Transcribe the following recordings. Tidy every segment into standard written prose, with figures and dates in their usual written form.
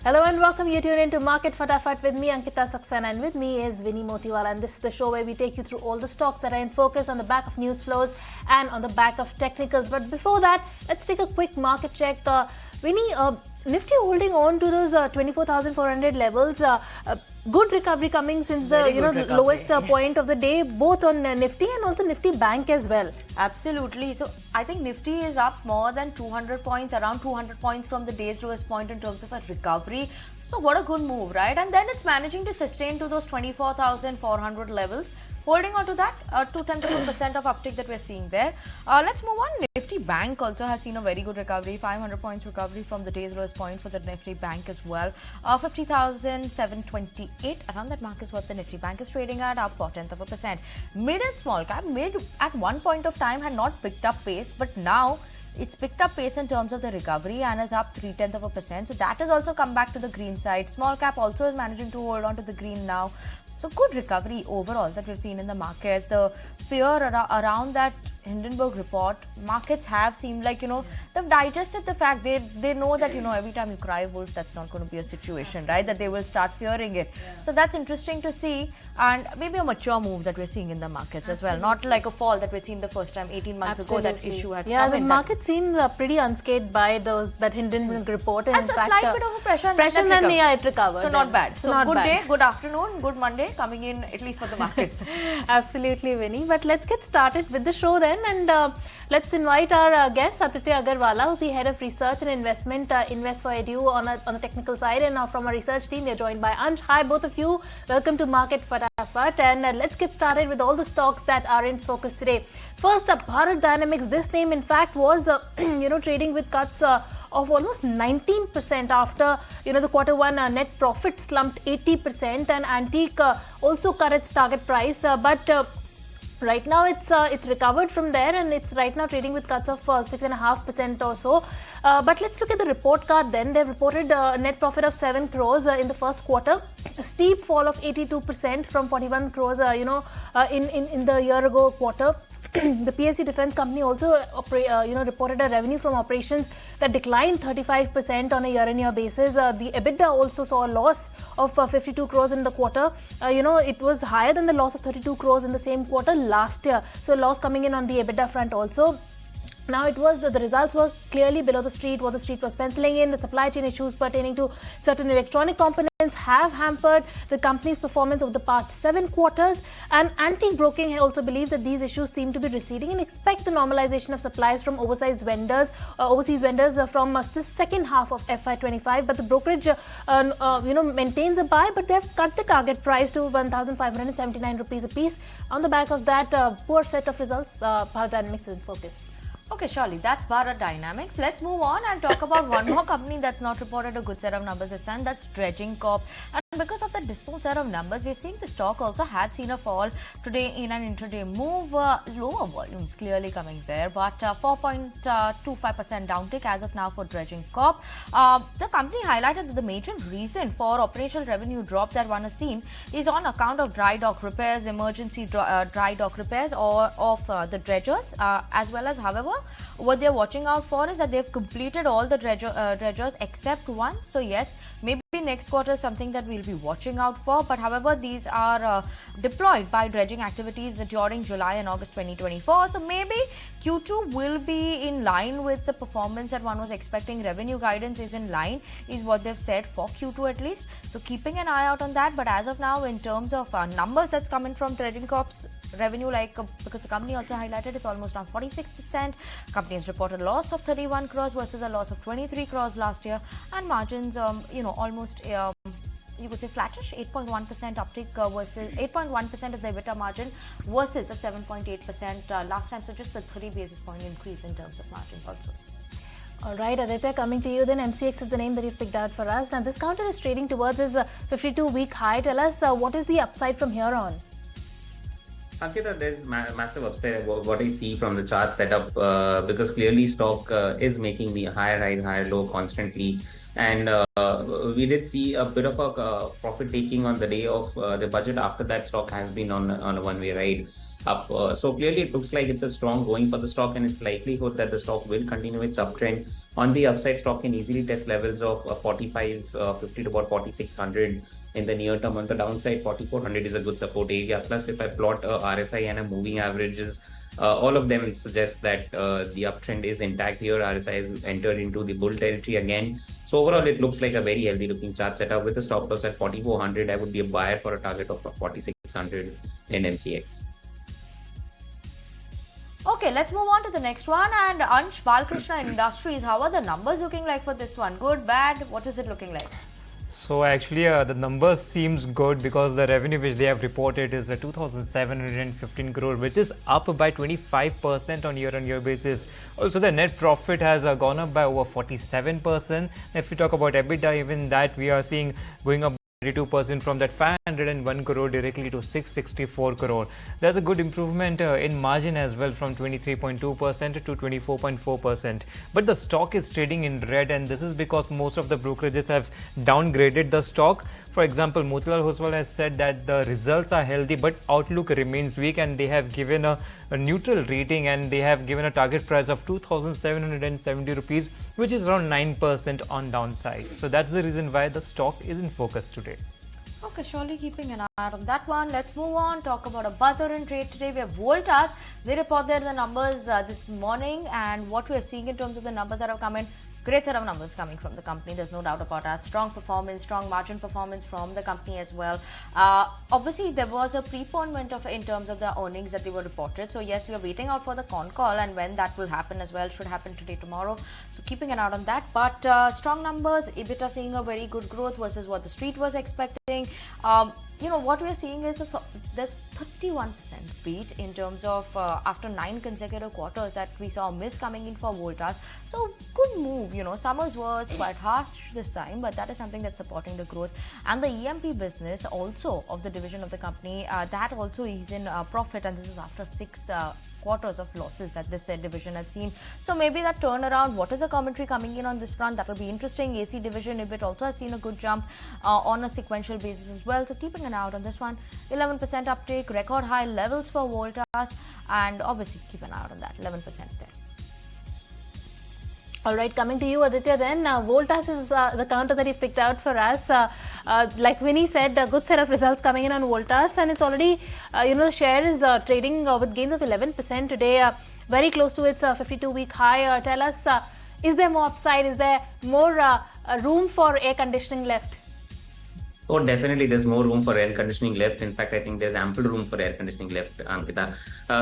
Hello and welcome. You tune into Market Fatafat with me, Ankita Saxena, and with me is Vinny Motiwala. And this is the show where we take you through all the stocks that are in focus on the back of news flows and on the back of technicals. But before that, let's take a quick market check. Vinny, Nifty holding on to those 24,400 levels. Good recovery coming since the lowest point of the day, both on Nifty and also Nifty Bank as well. Absolutely. So I think Nifty is up more than 200 points, around 200 points from the day's lowest point in terms of a recovery. So what a good move, right? And then it's managing to sustain to those 24,400 levels. Holding on to that, 0.2% of uptick that we're seeing there. Let's move on. Nifty Bank also has seen a very good recovery, 500 points recovery from the day's lowest point for the Nifty Bank as well. 50,728, around that mark is what the Nifty Bank is trading at, up 0.4%. Mid and small cap, mid at one point of time had not picked up pace, but now it's picked up pace in terms of the recovery and is up 0.3%. So that has also come back to the green side. Small cap also is managing to hold on to the green now. So good recovery overall that we've seen in the market. The fear around that Hindenburg report, markets have seemed like, they've digested the fact they know that, every time you cry wolf, that's not going to be a situation, right? That they will start fearing it. Yeah. So that's interesting to see, and maybe a mature move that we're seeing in the markets as well. Not like a fall that we'd seen the first time 18 months ago that issue had come. Yeah, the market seems pretty unscathed by that Hindenburg report. And so slight bit of a pressure and then it recovered. So not bad. So good day, good afternoon, good Monday coming in, at least for the markets. Absolutely, Vinny. But let's get started with the show then, and let's invite our guest Aditya Agarwala, who's the head of research and investment, Invest4edu on the technical side, and from our research team we're joined by Ansh. Hi both of you, welcome to Market Fatafat, and let's get started with all the stocks that are in focus today. First up, Bharat Dynamics. This name in fact was trading with cuts of almost 19% after the quarter one net profit slumped 80%, and Antique also cut its target price, but right now it's recovered from there, and it's right now trading with cuts of 6.5% or so. But let's look at the report card then. They've reported a net profit of 7 crores in the first quarter, a steep fall of 82% from 41 crores in the year ago quarter. The PSU Defence Company also reported a revenue from operations that declined 35% on a year-on-year basis. The EBITDA also saw a loss of 52 crores in the quarter. It was higher than the loss of 32 crores in the same quarter last year. So loss coming in on the EBITDA front also. Now it was the results were clearly below the street, what the street was penciling in. The supply chain issues pertaining to certain electronic components have hampered the company's performance over the past 7 quarters. And Antique Broking also believes that these issues seem to be receding and expect the normalization of supplies from overseas vendors from the second half of FY25. But the brokerage, maintains a buy, but they've cut the target price to 1,579 rupees a piece. On the back of that poor set of results, Bharat Dynamics is in focus. Okay, surely that's Bharat Dynamics. Let's move on and talk about one more company that's not reported a good set of numbers this time. That's Dredging Cop. And because of the dismal set of numbers, we're seeing the stock also had seen a fall today in an intraday move. Lower volumes clearly coming there, but 4.25% downtick as of now for Dredging Cop. The company highlighted that the major reason for operational revenue drop that one has seen is on account of dry dock repairs, emergency dry dock repairs of the dredgers, as well as, however, what they're watching out for is that they've completed all the dredgers except one. So yes, maybe next quarter is something that we'll be watching out for. But however, these are deployed by dredging activities during July and August 2024. So maybe Q2 will be in line with the performance that one was expecting. Revenue guidance is in line, is what they've said for Q2 at least. So keeping an eye out on that. But as of now, in terms of numbers that's coming from Dredging Corp's revenue, because the company also highlighted it's almost down 46%. Company has reported a loss of 31 crores versus a loss of 23 crores last year, and margins almost you could say flattish, 8.1% uptick versus 8.1% is the EBITDA margin versus a 7.8% last time. So just a 30 basis point increase in terms of margins also. All right, Aditya, coming to you then. MCX is the name that you've picked out for us. Now this counter is trading towards its 52-week high. Tell us what is the upside from here on? Ankita, there's massive upside what I see from the chart setup, because clearly stock is making the higher low constantly, and we did see a bit of a profit taking on the day of the budget. After that, stock has been on a one-way ride. up. So clearly it looks like it's a strong going for the stock, and it's likelihood that the stock will continue its uptrend. On the upside, stock can easily test levels of 4550 to about 4600 in the near term. On the downside, 4400 is a good support area. Plus, if I plot a RSI and a moving averages, all of them suggest that the uptrend is intact here. RSI has entered into the bull territory again. So overall, it looks like a very healthy looking chart setup with a stop loss at 4400. I would be a buyer for a target of 4600 in MCX. Okay, let's move on to the next one. And Ansh, Balkrishna Industries, how are the numbers looking like for this one? Good, bad? What is it looking like? So actually the numbers seems good because the revenue which they have reported is 2,715 crore, which is up by 25% on year-on-year basis. Also the net profit has gone up by over 47%. If we talk about EBITDA, even that we are seeing going up 32% from that 501 crore directly to 664 crore. There's a good improvement in margin as well from 23.2% to 24.4%. But the stock is trading in red, and this is because most of the brokerages have downgraded the stock. For example, Motilal Oswal has said that the results are healthy but outlook remains weak, and they have given a neutral rating, and they have given a target price of 2,770 rupees, which is around 9% on downside. So that's the reason why the stock is in focus today. Okay, surely keeping an eye on that one. Let's move on, talk about a buzzer in trade today. We have Voltas. They reported the numbers this morning, and what we are seeing in terms of the numbers that have come in, great set of numbers coming from the company, there's no doubt about that. Strong performance, strong margin performance from the company as well. Obviously, there was a preponement in terms of the earnings that they were reported. So yes, we are waiting out for the con call, and when that will happen as well, should happen today, tomorrow. So keeping an eye on that. But strong numbers, EBITDA seeing a very good growth versus what the street was expecting. What we are seeing is there's 31% beat in terms of after 9 consecutive quarters that we saw a miss coming in for Voltas. So good move. Summers was quite harsh this time, but that is something that's supporting the growth. And the EMP business also of the division of the company, that also is in profit, and this is after 6 quarters of losses that this division had seen. So maybe that turnaround, what is the commentary coming in on this front? That will be interesting. AC division, EBIT also has seen a good jump on a sequential basis as well. So keeping an eye out on this one. 11% uptake, record high levels for Voltas, and obviously keep an eye out on that, 11% there. All right, coming to you, Aditya, then. Voltas is the counter that you picked out for us. Like Vinny said, a good set of results coming in on Voltas, and it's already, the share is trading with gains of 11% today, very close to its 52-week high. Tell us, is there more upside? Is there more room for air conditioning left? Oh, definitely there's more room for air conditioning left. In fact, I think there's ample room for air conditioning left, Ankita.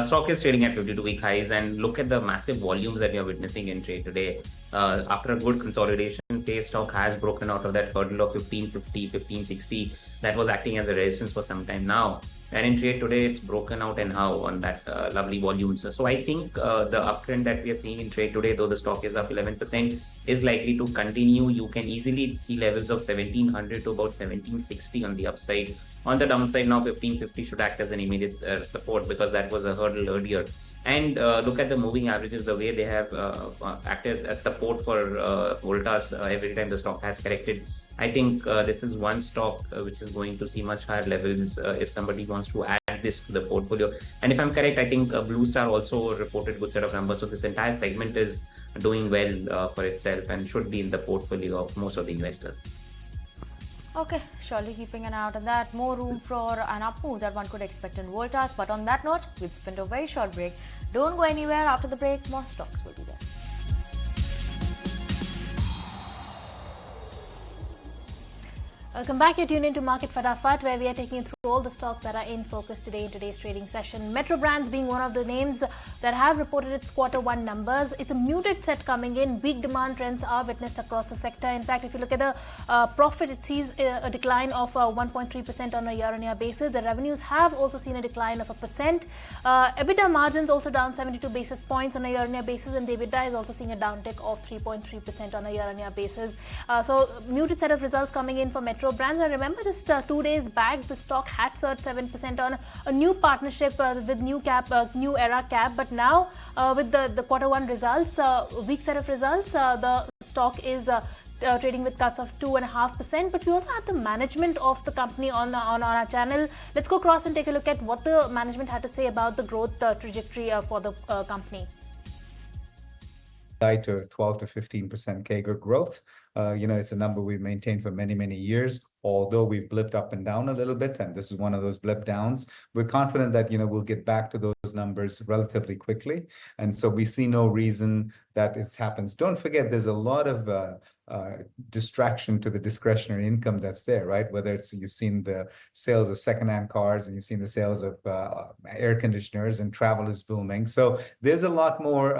Stock is trading at 52-week highs, and look at the massive volumes that you're witnessing in trade today. After a good consolidation phase, stock has broken out of that hurdle of 1550, 1560 that was acting as a resistance for some time now. And in trade today, it's broken out and how on that lovely volumes. So I think the uptrend that we are seeing in trade today, though the stock is up 11%, is likely to continue. You can easily see levels of 1700 to about 1760 on the upside. On the downside now, 1550 should act as an immediate support because that was a hurdle earlier. And look at the moving averages, the way they have acted as support for Voltas every time the stock has corrected. I think this is one stock which is going to see much higher levels if somebody wants to add this to the portfolio. And if I'm correct, I think Blue Star also reported good set of numbers. So this entire segment is doing well for itself and should be in the portfolio of most of the investors. Okay, surely keeping an eye out on that. More room for an up move that one could expect in Voltas. But on that note, we'll spin to a very short break. Don't go anywhere. After the break, more stocks will be there. Welcome back. You're tuned into Market Fatafat, where we are taking you through all the stocks that are in focus today in today's trading session. Metro Brands being one of the names that have reported its Q1 numbers. It's a muted set coming in. Weak demand trends are witnessed across the sector. In fact, if you look at the profit, it sees a decline of 1.3% on a year-on-year basis. The revenues have also seen a decline of 1%. EBITDA margins also down 72 basis points on a year-on-year basis, and the EBITDA is also seeing a downtick of 3.3% on a year-on-year basis. So muted set of results coming in for Metro Brands. I remember just 2 days back, the stock had surged 7% on a new partnership with New Era Cap. But now with the Q1 results, weak set of results, the stock is trading with cuts of 2.5%. But we also had the management of the company on our channel. Let's go across and take a look at what the management had to say about the growth trajectory for the company. To 12 to 15% CAGR growth. It's a number we've maintained for many, many years, although we've blipped up and down a little bit, and this is one of those blip downs. We're confident that, we'll get back to those numbers relatively quickly. And so we see no reason that it happens. Don't forget, there's a lot of distraction to the discretionary income that's there, right? Whether it's you've seen the sales of secondhand cars and you've seen the sales of air conditioners, and travel is booming. So there's a lot more,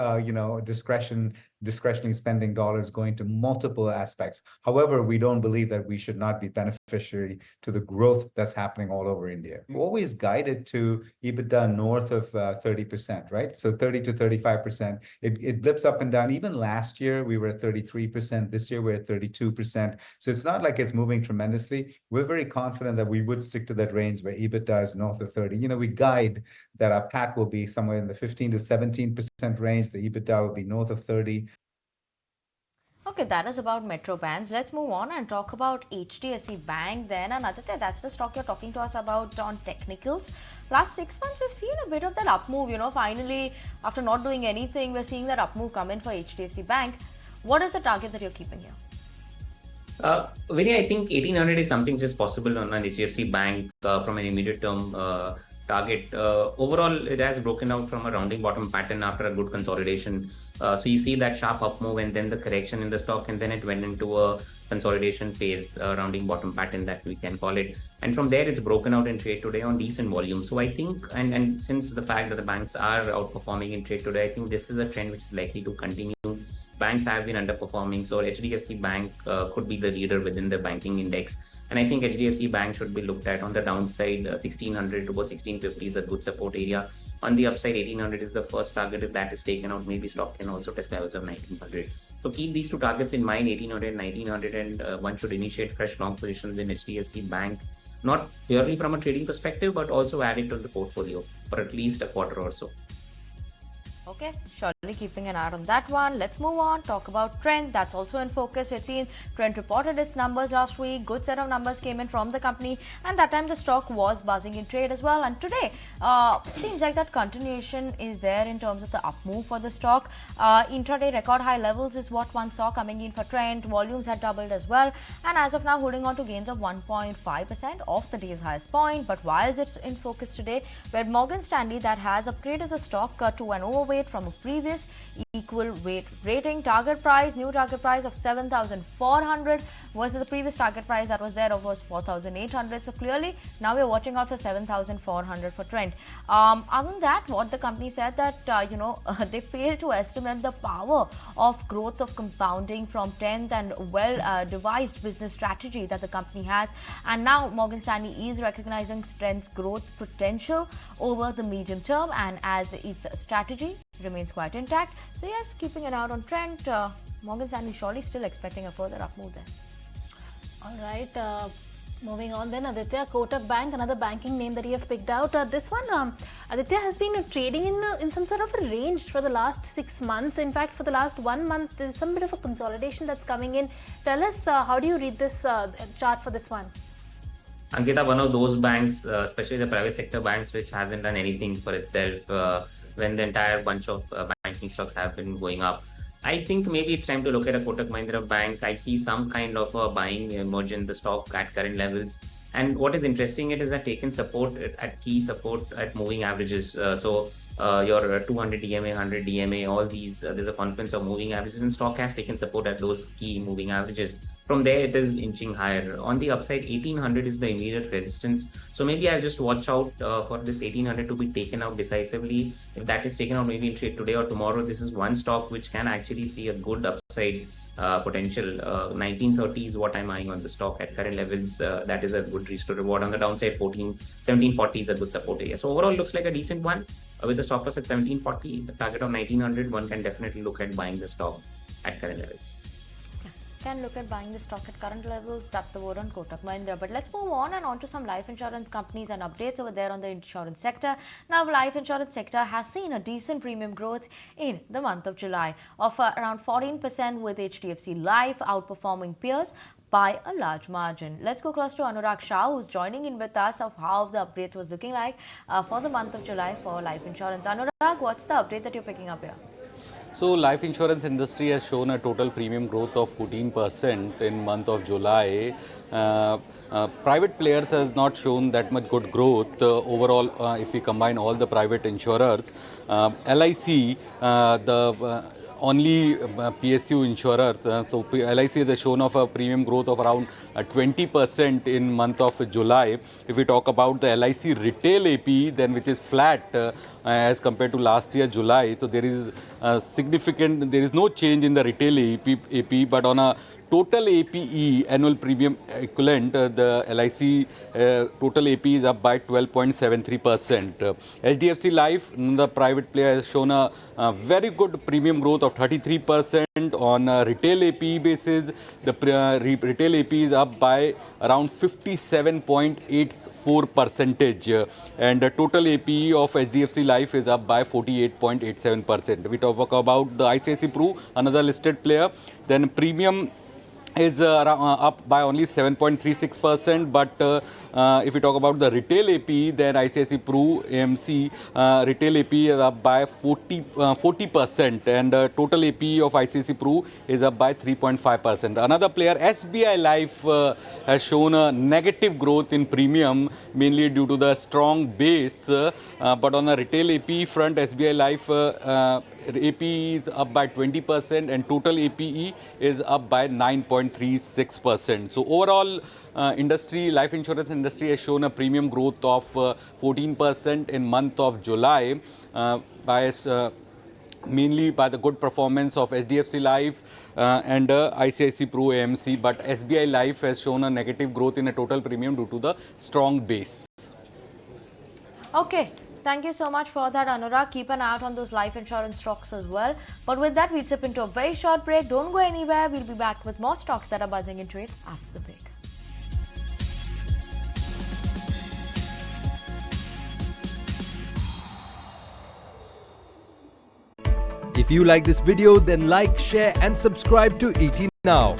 discretionary spending dollars going to multiple aspects. However, we don't believe that we should not be beneficiary to the growth that's happening all over India. We've always guided to EBITDA north of 30%, right? So 30 to 35%. It blips up and down. Even last year, we were at 33%. This year, we're at 32%. So it's not like it's moving tremendously. We're very confident that we would stick to that range where EBITDA is north of 30. We guide that our PAT will be somewhere in the 15 to 17% range. The EBITDA will be north of 30. Okay, that is about metro banks. Let's move on and talk about HDFC Bank then. And Aditya, that's the stock you're talking to us about on technicals. Last 6 months, we've seen a bit of that up move. Finally, after not doing anything, we're seeing that up move come in for HDFC Bank. What is the target that you're keeping here? Vinny, I think 1800 is something just possible on an HDFC Bank from an immediate term target. Overall, it has broken out from a rounding bottom pattern after a good consolidation. So you see that sharp up move and then the correction in the stock, and then it went into a consolidation phase, rounding bottom pattern that we can call it. And from there, it's broken out in trade today on decent volume. So I think, and since the fact that the banks are outperforming in trade today, I think this is a trend which is likely to continue. Banks have been underperforming, so HDFC Bank could be the leader within the banking index. And I think HDFC Bank should be looked at on the downside. 1600 to about 1650 is a good support area. On the upside, 1800 is the first target. If that is taken out, maybe stock can also test levels of 1900. So keep these two targets in mind, 1800, 1900, and one should initiate fresh long positions in HDFC Bank, not purely from a trading perspective, but also add it to the portfolio for at least a quarter or so. Okay, surely keeping an eye on that one. Let's move on, talk about Trent. That's also in focus. We've seen Trent reported its numbers last week. Good set of numbers came in from the company, and that time the stock was buzzing in trade as well. And today, seems like that continuation is there in terms of the up move for the stock. Intraday record high levels is what one saw coming in for Trent. Volumes had doubled as well, and as of now, holding on to gains of 1.5% off the day's highest point. But why is it in focus today? Where Morgan Stanley that has upgraded the stock to an overweight from a previous equal weight rating. Target price, new target price of 7,400 versus the previous target price that was there was 4,800. So clearly now we're watching out for 7,400 for Trent. Other than that, what the company said that they failed to estimate the power of growth of compounding from 10th and well-devised business strategy that the company has. And now Morgan Stanley is recognizing Trent's growth potential over the medium term, and as its strategy remains quite intact. So yes, keeping an eye on Trent. Morgan Stanley surely still expecting a further up move there. All right, moving on then, Aditya, Kotak Bank, another banking name that you have picked out. This one, Aditya, has been trading in some sort of a range for the last 6 months. In fact, for the last 1 month, there's some bit of a consolidation that's coming in. Tell us, how do you read this chart for this one? Ankita, one of those banks, especially the private sector banks, which hasn't done anything for itself when the entire bunch of banking stocks have been going up. I think maybe it's time to look at a Kotak Mahindra Bank. I see some kind of buying emerge in the stock at current levels. And what is interesting, it is that taken support at key support at moving averages. So your 200 DMA, 100 DMA, all these, there's a confluence of moving averages, and stock has taken support at those key moving averages. From there, it is inching higher. On the upside, 1800 is the immediate resistance. So maybe I'll just watch out for this 1800 to be taken out decisively. If that is taken out maybe in trade today or tomorrow, this is one stock which can actually see a good upside potential. 1930 is what I'm eyeing on the stock at current levels. That is a good risk to reward. On the downside, 1740 is a good support area. So overall, looks like a decent one. With the stop loss at 1740, the target of 1900, one can definitely look at buying the stock at current levels. can look at buying the stock at current levels. That's the word on Kotak Mahindra. But let's move on to some life insurance companies and updates over there on the insurance sector. Now, life insurance sector has seen a decent premium growth in the month of July of around 14%, with HDFC Life outperforming peers by a large margin. Let's go across to Anurag Shah, who's joining in with us of how the updates was looking like for the month of July for life insurance. Anurag, what's the update that you're picking up here? So, life insurance industry has shown a total premium growth of 14% in month of July. Private players has not shown that much good growth overall. If we combine all the private insurers, LIC, the only PSU insurer, so LIC has shown of a premium growth of around 20% in month of July. If we talk about the LIC retail AP, then which is flat as compared to last year July, so there is there is no change in the retail AP, but on a total APE, annual premium equivalent, the LIC total AP is up by 12.73%. HDFC Life, the private player, has shown a very good premium growth of 33% on a retail APE basis. The retail AP is up by around 57.84%, and the total APE of HDFC Life is up by 48.87%. We talk about the ICICI Pru, another listed player, then premium is up by only 7.36%, but if we talk about the retail AP, then ICICI Pru AMC retail AP is up by 40%, and total AP of ICICI Pru is up by 3.5%. Another player, SBI Life, has shown a negative growth in premium, mainly due to the strong base, but on the retail AP front, SBI Life AP is up by 20% and total APE is up by 9.36%. So overall, life insurance industry has shown a premium growth of 14% in month of July, mainly by the good performance of HDFC Life and ICICI Pru AMC, but SBI Life has shown a negative growth in a total premium due to the strong base. Okay. Thank you so much for that, Anurag. Keep an eye out on those life insurance stocks as well. But with that, we'll sip into a very short break. Don't go anywhere. We'll be back with more stocks that are buzzing in trade after the break. If you like this video, then like, share and subscribe to ET Now.